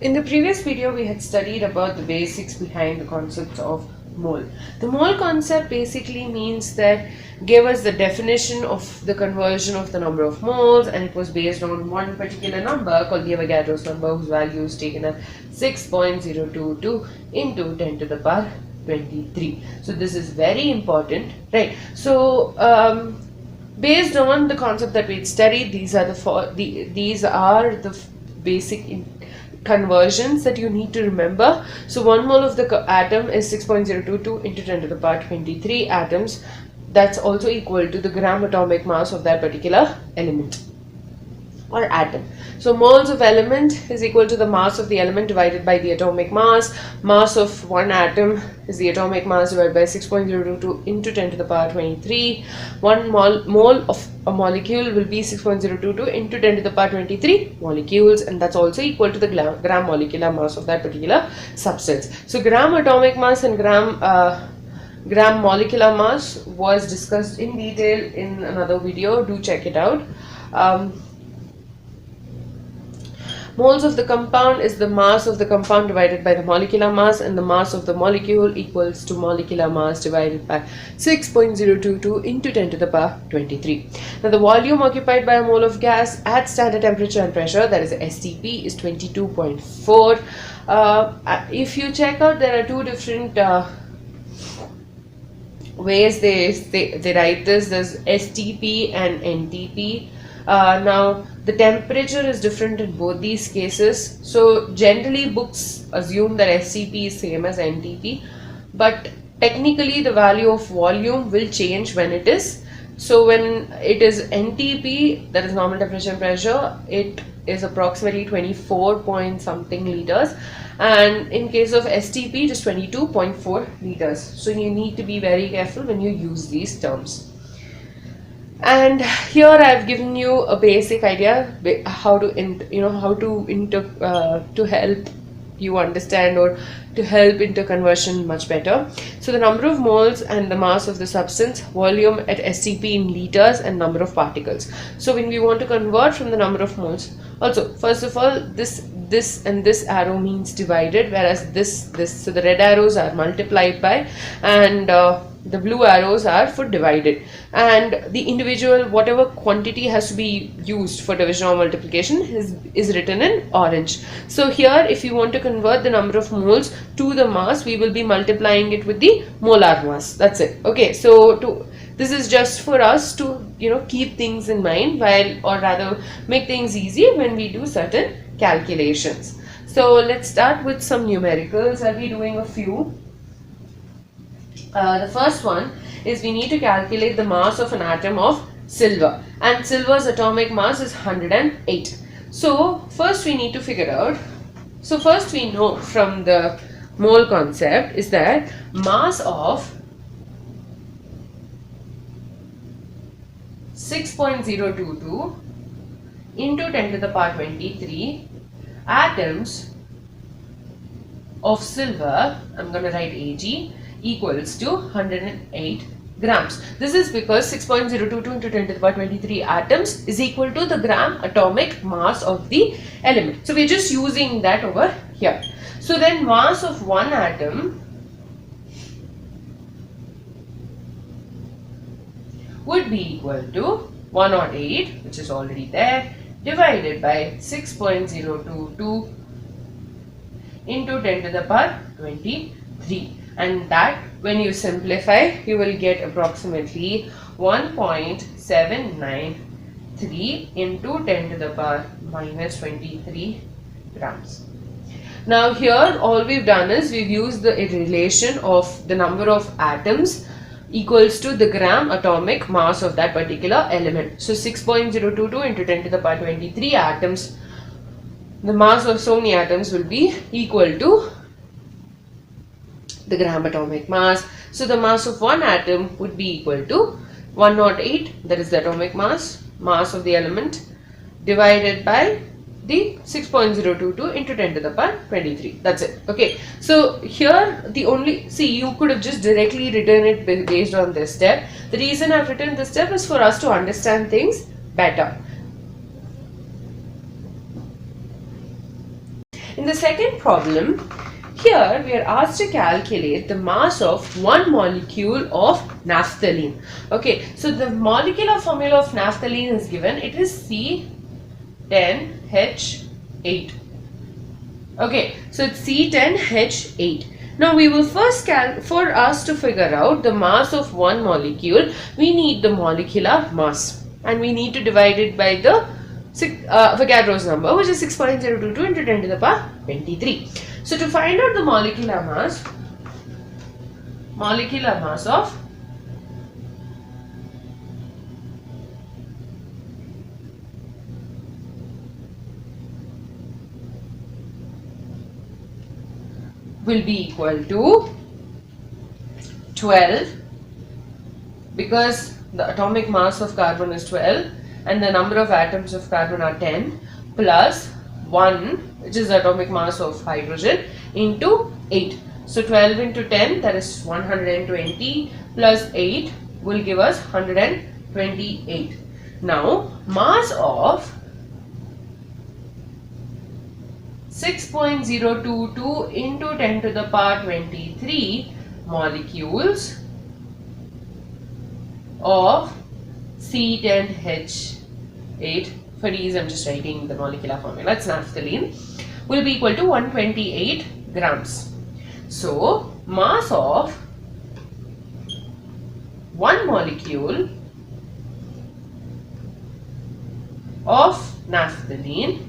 In the previous video, we had studied about the basics behind the concept of mole. The mole concept basically means that gave us the definition of the conversion of the number of moles, and it was based on one particular number called the Avogadro's number, whose value is taken as 6.022 into 10 to the power 23. So this is very important, right? So based on the concept that we studied, these are the basic conversions that you need to remember. So 1 mole of the atom is 6.022 into 10 to the power 23 atoms. That's also equal to the gram atomic mass of that particular element or atom. So moles of element is equal to the mass of the element divided by the atomic mass. Mass of one atom is the atomic mass divided by 6.022 into 10 to the power 23. 1 mole of a molecule will be 6.022 into 10 to the power 23 molecules, and that's also equal to the gram molecular mass of that particular substance. So gram atomic mass and gram molecular mass was discussed in detail in another video. Do check it out. Moles of the compound is the mass of the compound divided by the molecular mass, and the mass of the molecule equals to molecular mass divided by 6.022 into 10 to the power 23. Now the volume occupied by a mole of gas at standard temperature and pressure, that is STP, is 22.4. If you check out, there are two different ways they write this. There's STP and NTP. Now the temperature is different in both these cases, so generally books assume that STP is same as NTP, but technically the value of volume will change when it is. So when it is NTP, that is normal temperature and pressure, it is approximately 24 point something liters, and in case of STP it is 22.4 liters. So you need to be very careful when you use these terms. And here I've given you a basic idea how to help you understand or to help interconversion much better. So the number of moles and the mass of the substance, volume at STP in liters, and number of particles. So when we want to convert from the number of moles, also first of all this and this arrow means divided, whereas this so the red arrows are multiplied by, and the blue arrows are for divided, and the individual whatever quantity has to be used for division or multiplication is written in orange. So here if you want to convert the number of moles to the mass, we will be multiplying it with the molar mass. That's it. Okay, so this is just for us to keep things in mind, or rather make things easy when we do certain calculations. So let's start with some numericals. I'll be doing a few. The first one is we need to calculate the mass of an atom of silver, and silver's atomic mass is 108. So first we need to figure out, so first we know from the mole concept is that mass of 6.022 into 10 to the power 23 atoms of silver, I'm going to write Ag, equals to 108 grams. This is because 6.022 into 10 to the power 23 atoms is equal to the gram atomic mass of the element. So we're just using that over here. So then mass of one atom would be equal to 108, which is already there, divided by 6.022 into 10 to the power 23. And that, when you simplify, you will get approximately 1.793 into 10 to the power minus 23 grams. Now here all we've done is we've used the relation of the number of atoms equals to the gram atomic mass of that particular element. So 6.022 into 10 to the power 23 atoms, the mass of so many atoms will be equal to the gram atomic mass. So the mass of one atom would be equal to 108, that is the atomic mass of the element, divided by the 6.022 into 10 to the power 23. That's it. Okay, so here you could have just directly written it based on this step. The reason I've written this step is for us to understand things better. In the second problem, here we are asked to calculate the mass of one molecule of naphthalene. Okay, so the molecular formula of naphthalene is given. It is C10H8. Okay, so it's C10H8. Now we will first for us to figure out the mass of one molecule, we need the molecular mass, and we need to divide it by the Avogadro's number, which is 6.022 into 10 to the power 23. So to find out the molecular mass of will be equal to 12, because the atomic mass of carbon is 12 and the number of atoms of carbon are 10, plus 1, which is the atomic mass of hydrogen, into 8. So 12 into 10, that is 120, plus 8 will give us 128. Now mass of 6.022 into 10 to the power 23 molecules of C10H8, for ease I'm just writing the molecular formula, it's naphthalene, will be equal to 128 grams. So mass of one molecule of naphthalene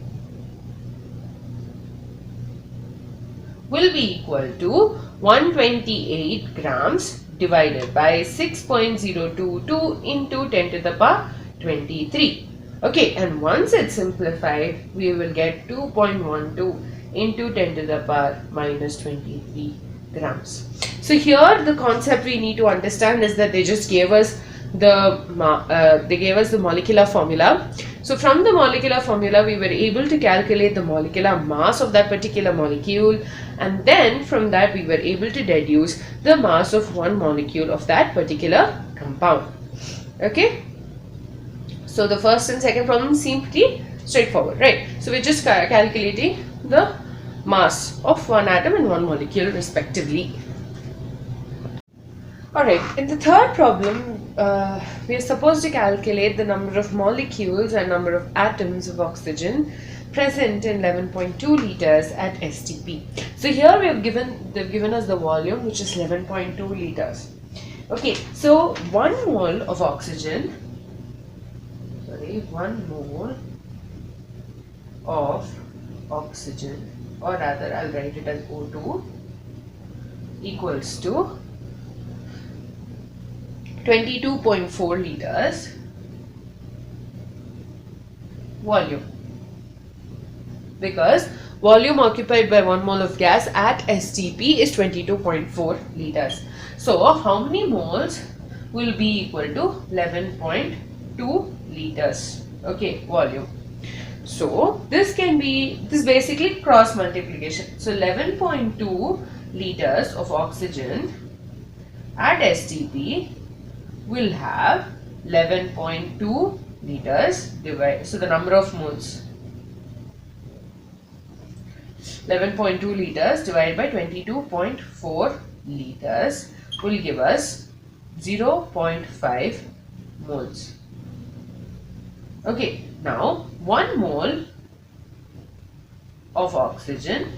will be equal to 128 grams divided by 6.022 into 10 to the power 23. Okay, and once it's simplified, we will get 2.12 into 10 to the power minus 23 grams. So here the concept we need to understand is that they just gave us the molecular formula. So from the molecular formula, we were able to calculate the molecular mass of that particular molecule, and then from that we were able to deduce the mass of one molecule of that particular compound. Okay, so the first and second problem seem pretty straightforward, right? So we're just calculating the mass of one atom and one molecule respectively. Alright, in the third problem, we are supposed to calculate the number of molecules and number of atoms of oxygen present in 11.2 liters at STP. So here they've given us the volume, which is 11.2 liters. Okay, so 1 mole of oxygen, 1 mole of oxygen, or rather I'll write it as O2, equals to 22.4 liters volume, because volume occupied by 1 mole of gas at STP is 22.4 liters. So how many moles will be equal to 11.2 liters? Okay, volume. So this basically cross multiplication. So 11.2 liters of oxygen at STP will have 11.2 liters divided, so the number of moles, 11.2 liters divided by 22.4 liters will give us 0.5 moles. Okay, now 1 mole of oxygen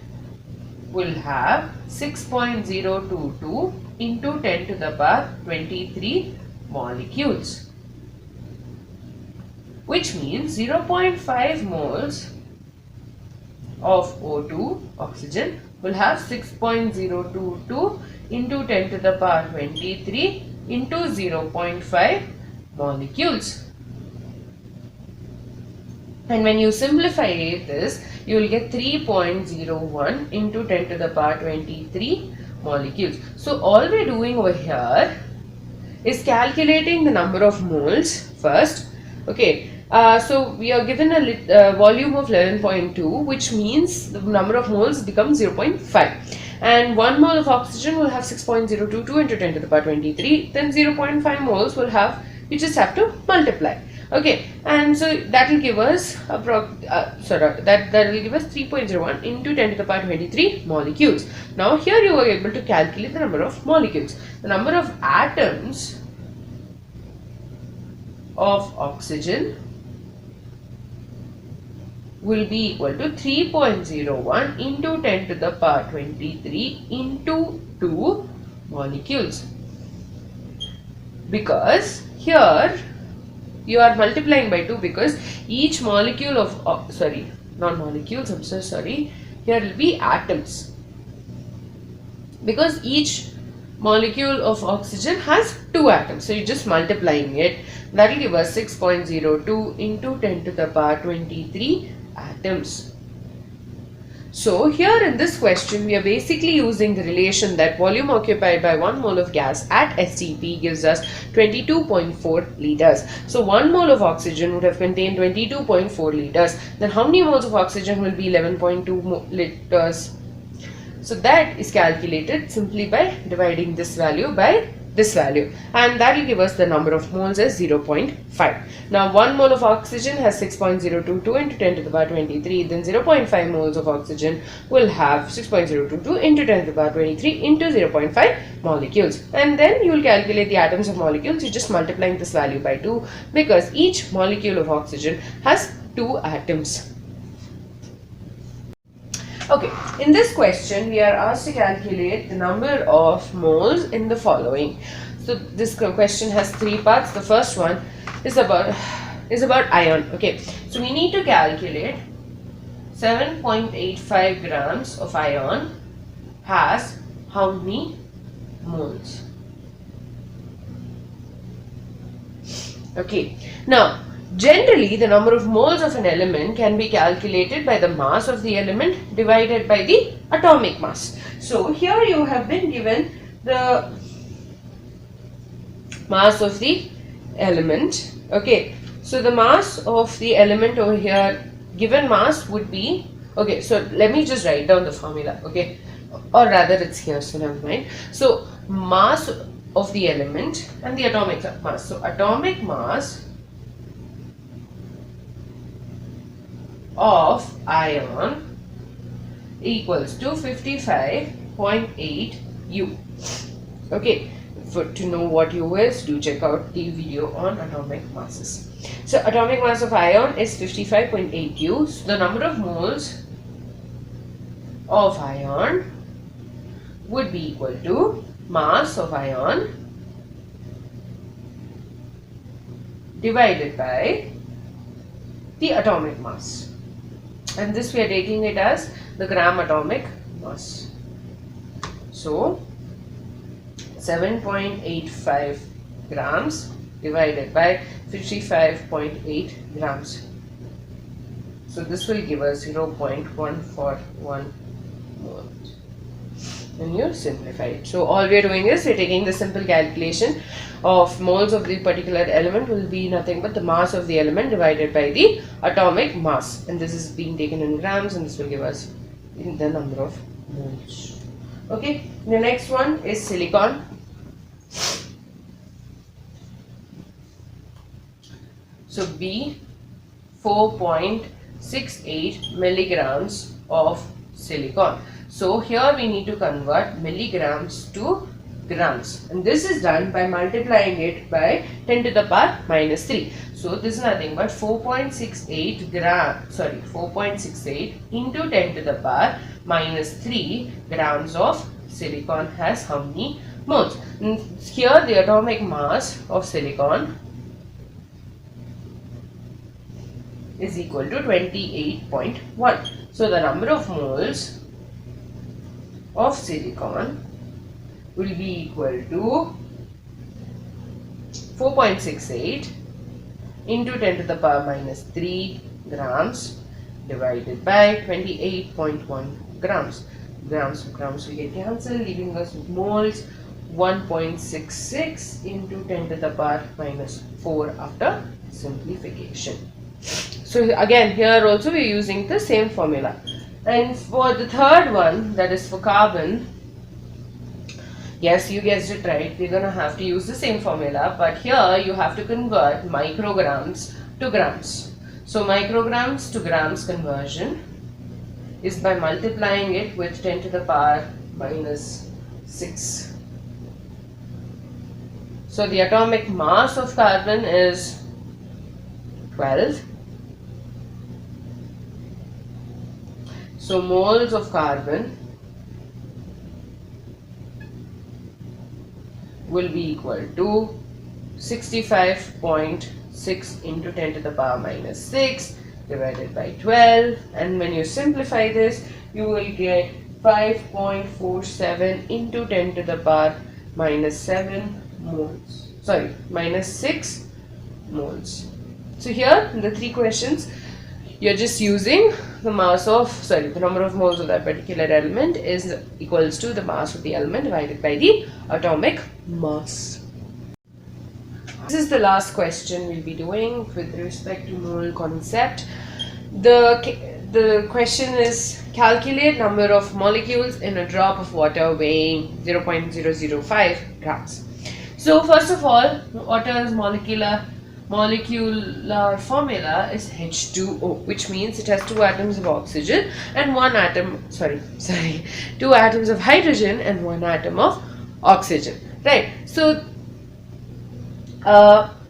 will have 6.022 into 10 to the power 23 molecules, which means 0.5 moles of O2 oxygen will have 6.022 into 10 to the power 23 into 0.5 molecules. And when you simplify this, you will get 3.01 into 10 to the power 23 molecules. So all we're doing over here is calculating the number of moles first. Okay, so we are given a volume of 11.2, which means the number of moles becomes 0.5. And 1 mole of oxygen will have 6.022 into 10 to the power 23. Then 0.5 moles will have, you just have to multiply. Okay, and so that will give us that will give us 3.01 into 10 to the power 23 molecules. Now here you are able to calculate the number of molecules. The number of atoms of oxygen will be equal to 3.01 into 10 to the power 23 into 2 molecules, because here you are multiplying by 2, because each molecule of not molecules, I'm so sorry, here will be atoms, because each molecule of oxygen has 2 atoms, so you're just multiplying it. That will give us 6.02 into 10 to the power 23 atoms. So here in this question we are basically using the relation that volume occupied by 1 mole of gas at STP gives us 22.4 liters. So 1 mole of oxygen would have contained 22.4 liters. Then how many moles of oxygen will be 11.2 liters? So that is calculated simply by dividing this value by this value, and that will give us the number of moles as 0.5. Now 1 mole of oxygen has 6.022 into 10 to the power 23, then 0.5 moles of oxygen will have 6.022 into 10 to the power 23 into 0.5 molecules, and then you will calculate the atoms of molecules. You're just multiplying this value by 2, because each molecule of oxygen has 2 atoms. Okay, in this question we are asked to calculate the number of moles in the following. So this question has 3 parts. The first one is about iron. Okay, so we need to calculate 7.85 grams of iron has how many moles. Okay, now generally, the number of moles of an element can be calculated by the mass of the element divided by the atomic mass. So here you have been given the mass of the element. Okay, so the mass of the element over here, given mass would be, okay, so let me just write down the formula, okay, or rather it's here, so never mind. So mass of the element and the atomic mass. So atomic mass of iron equals to 55.8 U. Okay, to know what U is, do check out the video on atomic masses. So atomic mass of iron is 55.8 U. So the number of moles of iron would be equal to mass of iron divided by the atomic mass. And this we are taking it as the gram atomic mass. So 7.85 grams divided by 55.8 grams. So this will give us 0.141 moles. And you simplify it. So all we are doing is we are taking the simple calculation of moles of the particular element will be nothing but the mass of the element divided by the atomic mass, and this is being taken in grams, and this will give us the number of moles. Okay, the next one is silicon. So B, 4.68 milligrams of silicon. So here we need to convert milligrams to grams, and this is done by multiplying it by 10 to the power minus 3. So this is nothing but 4.68 into 10 to the power minus 3 grams of silicon has how many moles. And here the atomic mass of silicon is equal to 28.1. So the number of moles of silicon will be equal to 4.68 into 10 to the power minus 3 grams divided by 28.1 grams. Grams will get cancelled, leaving us with moles. 1.66 into 10 to the power minus 4 after simplification. So again, here also we are using the same formula. And for the third one, that is for carbon, Yes, you guessed it right. We're gonna have to use the same formula, but here you have to convert micrograms to grams. So micrograms to grams conversion is by multiplying it with 10 to the power minus 6. So the atomic mass of carbon is 12. So moles of carbon will be equal to 65.6 into 10 to the power minus 6 divided by 12, and when you simplify this you will get 5.47 into 10 to the power minus 7 moles, sorry, minus 6 moles. So here in the three questions you're just using the mass of, sorry, the number of moles of that particular element is equals to the mass of the element divided by the atomic mass. This is the last question we'll be doing with respect to mole concept. The question is, calculate number of molecules in a drop of water weighing 0.005 grams. So first of all, water's molecular formula is H2O, which means it has 2 atoms of oxygen and 2 atoms of hydrogen and 1 atom of oxygen, right? So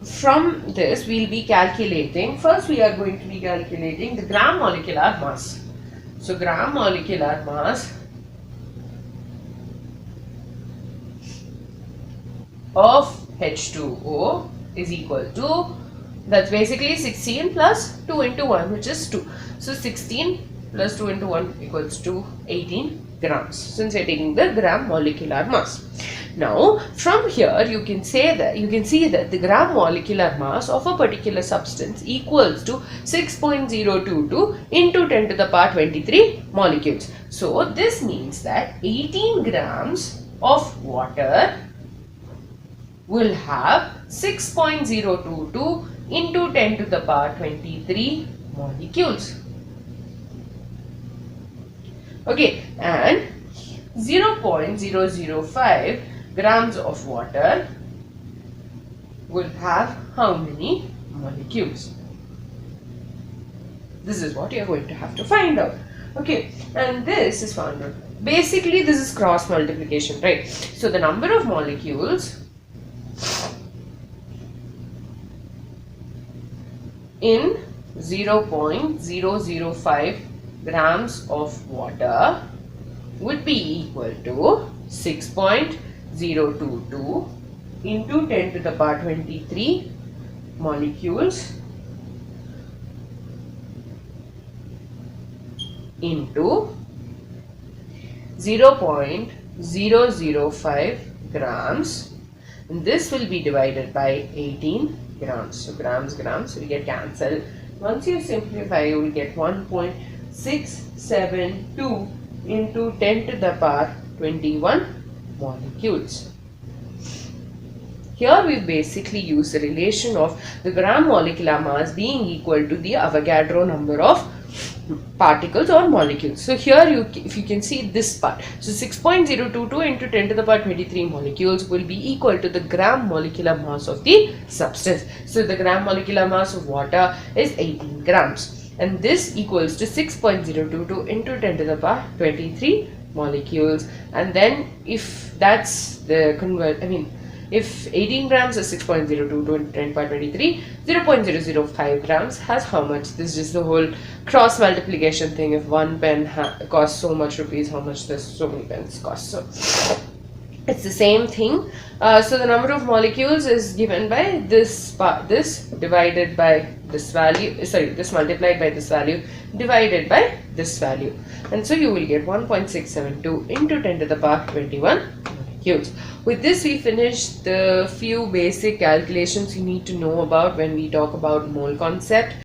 from this we'll be calculating, first we are going to be calculating the gram molecular mass. So gram molecular mass of H2O is equal to, that's basically 16 plus 2 into 1, which is 2. So 16 plus 2 into 1 equals to 18 grams, since we are taking the gram molecular mass. Now from here you can see that the gram molecular mass of a particular substance equals to 6.022 into 10 to the power 23 molecules. So this means that 18 grams of water will have 6.022 into 10 to the power 23 molecules. Okay, and 0.005 grams of water will have how many molecules? This is what you are going to have to find out. Okay, and this is found out. Basically, this is cross multiplication, right? So the number of molecules in 0.005 grams of water would be equal to 6.022 into 10 to the power 23 molecules into 0.005 grams, and this will be divided by 18 grams. So grams will get cancelled. Once you simplify, you will get 1.672 into 10 to the power 21 molecules. Here we basically use the relation of the gram molecular mass being equal to the Avogadro number of particles or molecules. So here if you can see this part, so 6.022 into 10 to the power 23 molecules will be equal to the gram molecular mass of the substance. So the gram molecular mass of water is 18 grams, and this equals to 6.022 into 10 to the power 23 molecules. And then if that's the if 18 grams is 6.022 into 10 power 23, 0.005 grams has how much? This is just the whole cross multiplication thing. If one pen costs so much rupees, how much does so many pens cost? So it's the same thing. So the number of molecules is given by this divided by this value, this multiplied by this value divided by this value, and so you will get 1.672 into 10 to the power 21 molecules. With this we finished the few basic calculations you need to know about when we talk about mole concept.